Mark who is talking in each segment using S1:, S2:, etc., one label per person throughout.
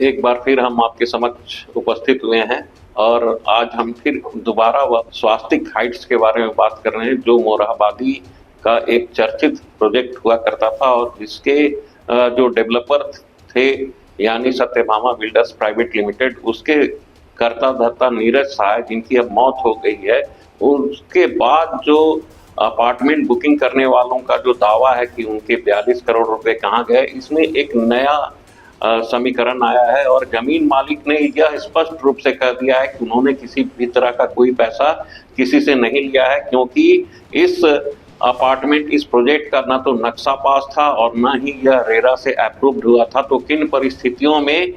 S1: एक बार फिर हम आपके समक्ष उपस्थित हुए हैं और आज हम फिर दोबारा वह स्वास्तिक हाइट्स के बारे में बात कर रहे हैं, जो मोरहाबादी का एक चर्चित प्रोजेक्ट हुआ करता था और जिसके जो डेवलपर थे यानी सत्यभामा बिल्डर्स प्राइवेट लिमिटेड, उसके कर्ता धर्ता नीरज सहाय जिनकी अब मौत हो गई है, उसके बाद जो अपार्टमेंट बुकिंग करने वालों का जो दावा है कि उनके 42 करोड़ रुपए कहाँ गए, इसमें एक नया समीकरण आया है और जमीन मालिक ने यह स्पष्ट रूप से कह दिया है कि उन्होंने किसी भी तरह का कोई पैसा किसी से नहीं लिया है, क्योंकि इस अपार्टमेंट, इस प्रोजेक्ट का ना तो नक्शा पास था और ना ही यह रेरा से अप्रूव्ड हुआ था। तो किन परिस्थितियों में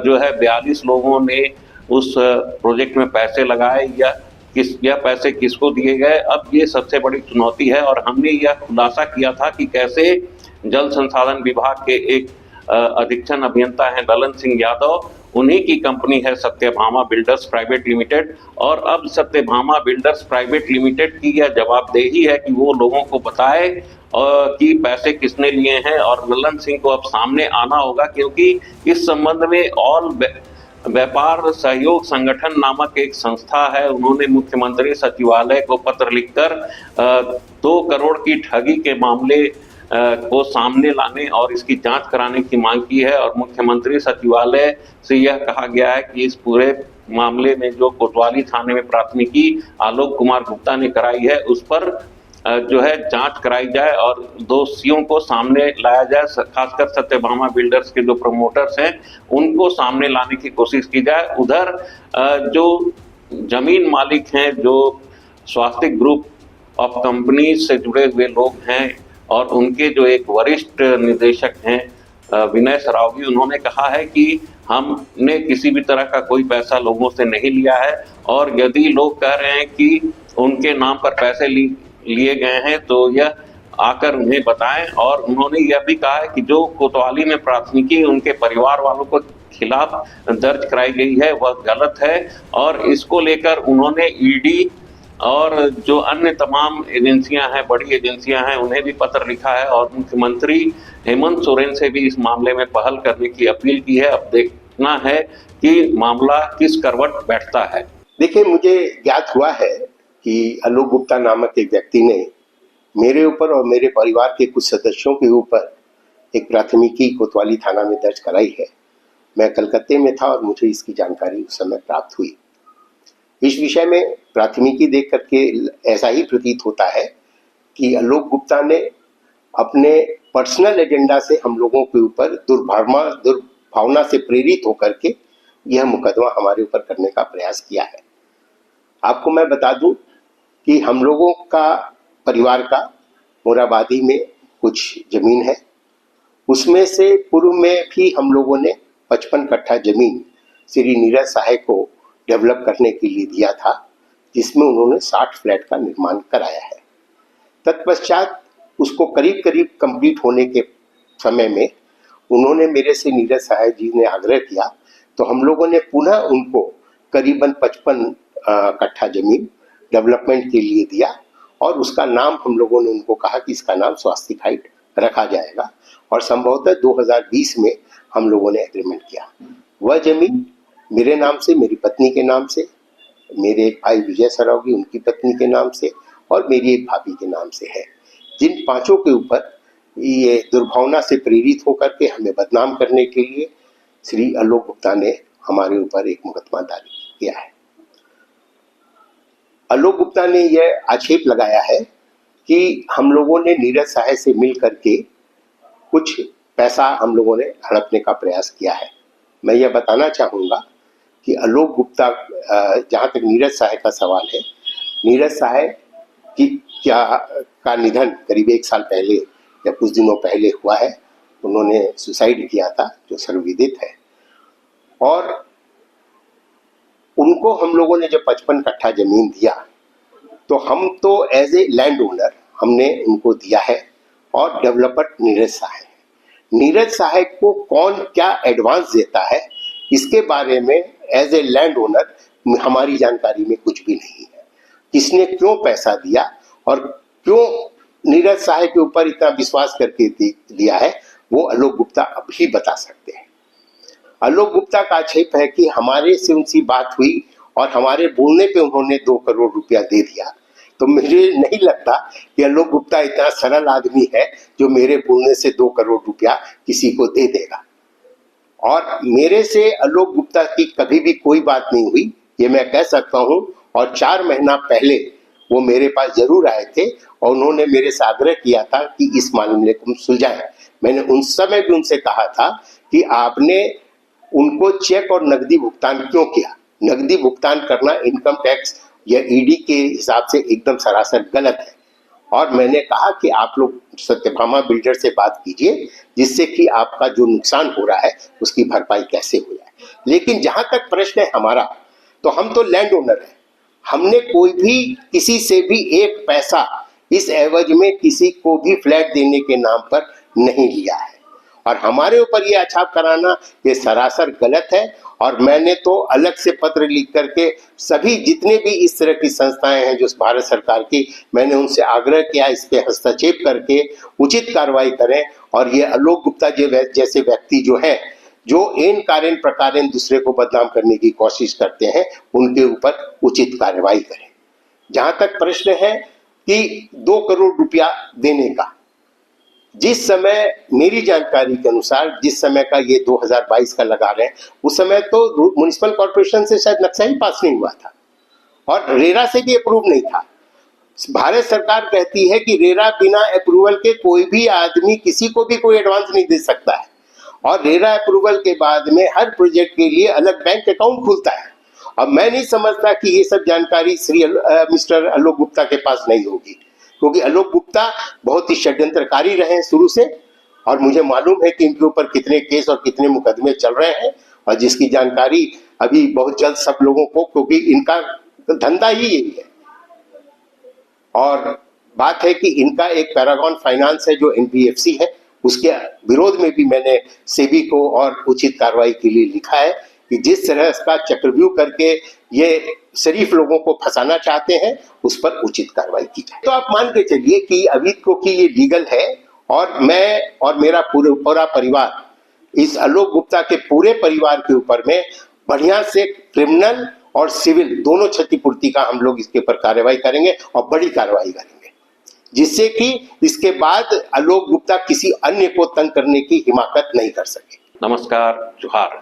S1: जो है 42 लोगों ने उस प्रोजेक्ट में पैसे लगाए या यह पैसे किसको दिए गए, अब ये सबसे बड़ी चुनौती है। और हमने यह खुलासा किया था कि कैसे जल संसाधन विभाग के एक अधीक्षण अभियंता हैं ललन सिंह यादव, उन्हीं की कंपनी है सत्यभामा बिल्डर्स प्राइवेट लिमिटेड, और अब सत्यभामा बिल्डर्स प्राइवेट लिमिटेड की यह जवाबदेही है कि वो लोगों को बताए कि पैसे किसने लिए हैं। और ललन सिंह को अब सामने आना होगा, क्योंकि इस संबंध में ऑल व्यापार सहयोग संगठन नामक एक संस्था है, उन्होंने मुख्यमंत्री सचिवालय को पत्र लिखकर 2 करोड़ की ठगी के मामले को सामने लाने और इसकी जांच कराने की मांग की है। और मुख्यमंत्री सचिवालय से यह कहा गया है कि इस पूरे मामले में जो कोतवाली थाने में प्राथमिकी आलोक कुमार गुप्ता ने कराई है, उस पर जो है जांच कराई जाए और दोषियों को सामने लाया जाए। खासकर सत्यभामा बिल्डर्स के जो प्रमोटर्स हैं उनको सामने लाने की कोशिश की जाए। उधर जो जमीन मालिक हैं, जो स्वास्तिक ग्रुप ऑफ कंपनीज से जुड़े हुए लोग हैं और उनके जो एक वरिष्ठ निदेशक हैं विनय सरावगी, उन्होंने कहा है कि हमने किसी भी तरह का कोई पैसा लोगों से नहीं लिया है, और यदि लोग कह रहे हैं कि उनके नाम पर पैसे लिए गए हैं तो यह आकर उन्हें बताएं। और उन्होंने यह भी कहा है कि जो कोतवाली में प्राथमिकी उनके परिवार वालों को खिलाफ दर्ज कराई गई है वह गलत है, और इसको लेकर उन्होंने ईडी और जो अन्य तमाम एजेंसियां हैं, बड़ी एजेंसियां हैं, उन्हें भी पत्र लिखा है और मुख्यमंत्री हेमंत सोरेन से भी इस मामले में पहल करने की अपील की है। अब देखना है कि मामला किस करवट बैठता है।
S2: देखिए, मुझे ज्ञात हुआ है कि आलोक गुप्ता नामक एक व्यक्ति ने मेरे ऊपर और मेरे परिवार के कुछ सदस्यों के ऊपर एक प्राथमिकी कोतवाली थाना में दर्ज कराई है। मैं कलकत्ते में था और मुझे इसकी जानकारी उस समय प्राप्त हुई। इस विषय में प्राथमिकी देख करके ऐसा ही प्रतीत होता है कि आलोक गुप्ता ने अपने पर्सनल एजेंडा से हम लोगों के ऊपर दुर्भावना से प्रेरित होकर के यह मुकदमा हमारे ऊपर करने का प्रयास किया है। आपको मैं बता दूं कि हम लोगों का परिवार का मोरहाबादी में कुछ जमीन है, उसमें से पूर्व में भी हम लोगों ने 55 कट्ठा जमीन श्री नीरज सहाय को डेवलप करने के लिए दिया था, जिसमें उन्होंने 60 फ्लैट का निर्माण कराया है। तत्पश्चात उसको करीब करीब कंप्लीट होने के समय में उन्होंने मेरे से, नीरज सहाय जी ने आग्रह किया, तो हम लोगों ने पुनः उनको करीबन 55 कट्ठा जमीन डेवलपमेंट के लिए दिया और उसका नाम हम लोगों ने उनको कहा कि इसका नाम स्वास्तिक हाइट रखा जाएगा, और संभवतः 2020 में हम लोगों ने एग्रीमेंट किया। वह जमीन मेरे नाम से, मेरी पत्नी के नाम से, मेरे एक भाई विजय सरावगी उनकी पत्नी के नाम से और मेरी एक भाभी के नाम से है, जिन पांचों के ऊपर ये दुर्भावना से प्रेरित होकर के हमें बदनाम करने के लिए श्री आलोक गुप्ता ने हमारे ऊपर एक मुकदमा दायर किया है। आलोक गुप्ता ने यह आक्षेप लगाया है कि हम लोगों ने नीरज सहाय से मिल करके कुछ पैसा हम लोगों ने हड़पने का प्रयास किया है। मैं यह बताना चाहूँगा कि आलोक गुप्ता, जहाँ तक नीरज सहाय का सवाल है, नीरज सहाय की का निधन करीब 1 साल पहले या कुछ दिनों पहले हुआ है। उन्होंने सुसाइड किया था, जो सर्वविदित है, और उनको हम लोगों ने जब 55 कट्ठा जमीन दिया तो हम तो एज ए लैंड ओनर हमने उनको दिया है, और डेवलपर नीरज सहाय। नीरज सहाय को कौन क्या एडवांस देता है इसके बारे में एज ए लैंड ओनर हमारी जानकारी में कुछ भी नहीं है। किसने क्यों पैसा दिया और क्यों नीरज सहाय के ऊपर इतना विश्वास करके दिया है, वो आलोक गुप्ता अभी बता सकते हैं। आलोक गुप्ता का आक्षेप है कि हमारे से उनसी बात हुई और हमारे बोलने पे उन्होंने 2 करोड़ रुपया दे दिया। तो मुझे नहीं लगता कि आलोक गुप्ता इतना सरल आदमी है जो मेरे बोलने से 2 करोड़ रुपया किसी को दे देगा। और मेरे से आलोक गुप्ता की कभी भी कोई बात नहीं हुई, ये मैं कह सकता हूँ। और 4 महीना पहले वो मेरे पास जरूर आए थे और उन्होंने मेरे से आग्रह किया था कि इस मामले को सुलझाएं। मैंने उन समय भी उनसे कहा था कि आपने उनको चेक और नकदी भुगतान क्यों किया। नकदी भुगतान करना इनकम टैक्स या ईडी के हिसाब से एकदम सरासर गलत है। और मैंने कहा कि आप लोग सत्यभामा बिल्डर से बात कीजिए जिससे कि आपका जो नुकसान हो रहा है उसकी भरपाई कैसे हो जाए। लेकिन जहां तक प्रश्न है हमारा, तो हम तो लैंड ओनर हैं। हमने कोई भी किसी से भी एक पैसा इस एवज में किसी को भी फ्लैट देने के नाम पर नहीं लिया है। और हमारे ऊपर ये आक्षेप कराना ये सरासर गलत है। और मैंने तो अलग से पत्र लिख करके सभी जितने भी इस तरह की संस्थाएं हैं जो भारत सरकार की, मैंने उनसे आग्रह किया इस पे हस्तक्षेप करके उचित कार्रवाई करें। और ये आलोक गुप्ता जैसे व्यक्ति जो है, जो इन कारण प्रकार दूसरे को बदनाम करने की कोशिश करते हैं, उनके ऊपर उचित कार्रवाई करें। जहां तक प्रश्न है कि 2 करोड़ रुपया देने का, जिस समय मेरी जानकारी के अनुसार जिस समय का ये 2022 का लगा रहे हैं, उस समय तो म्युनिसिपल कॉर्पोरेशन से शायद नक्शा ही पास नहीं हुआ था और रेरा से भी अप्रूव नहीं था। भारत सरकार कहती है कि रेरा बिना अप्रूवल के कोई भी आदमी किसी को भी कोई एडवांस नहीं दे सकता है। और रेरा अप्रूवल के बाद में हर प्रोजेक्ट के लिए अलग बैंक अकाउंट खुलता है। अब मैं नहीं समझता कि ये सब जानकारी मिस्टर आलोक गुप्ता के पास नहीं होगी, क्योंकि आलोक गुप्ता बहुत ही षड्यंत्रकारी रहे हैं शुरू से। और मुझे मालूम है कि इनके ऊपर कितने केस और कितने मुकदमे चल रहे हैं, और जिसकी जानकारी अभी बहुत जल्द सब लोगों को, क्योंकि इनका धंधा ही यही है। और बात है कि इनका एक पैरागॉन फाइनेंस है जो एनबीएफसी है, उसके विरोध में भी मैंने सेबी को और उचित कार्रवाई के लिए लिखा है कि जिस तरह इसका चक्रव्यूह करके ये शरीफ लोगों को फंसाना चाहते हैं उस पर उचित कार्रवाई की जाए। तो आप मान के चलिए कि अभी को कि ये लीगल है और मैं और मेरा पूरा परिवार इस आलोक गुप्ता के पूरे परिवार के ऊपर में बढ़िया से क्रिमिनल और सिविल दोनों क्षतिपूर्ति का हम लोग इसके ऊपर कार्रवाई करेंगे और बड़ी कार्रवाई करेंगे, जिससे कि इसके बाद आलोक गुप्ता किसी अन्य को तंग करने की हिमाकत नहीं कर सके।
S1: नमस्कार, जोहार।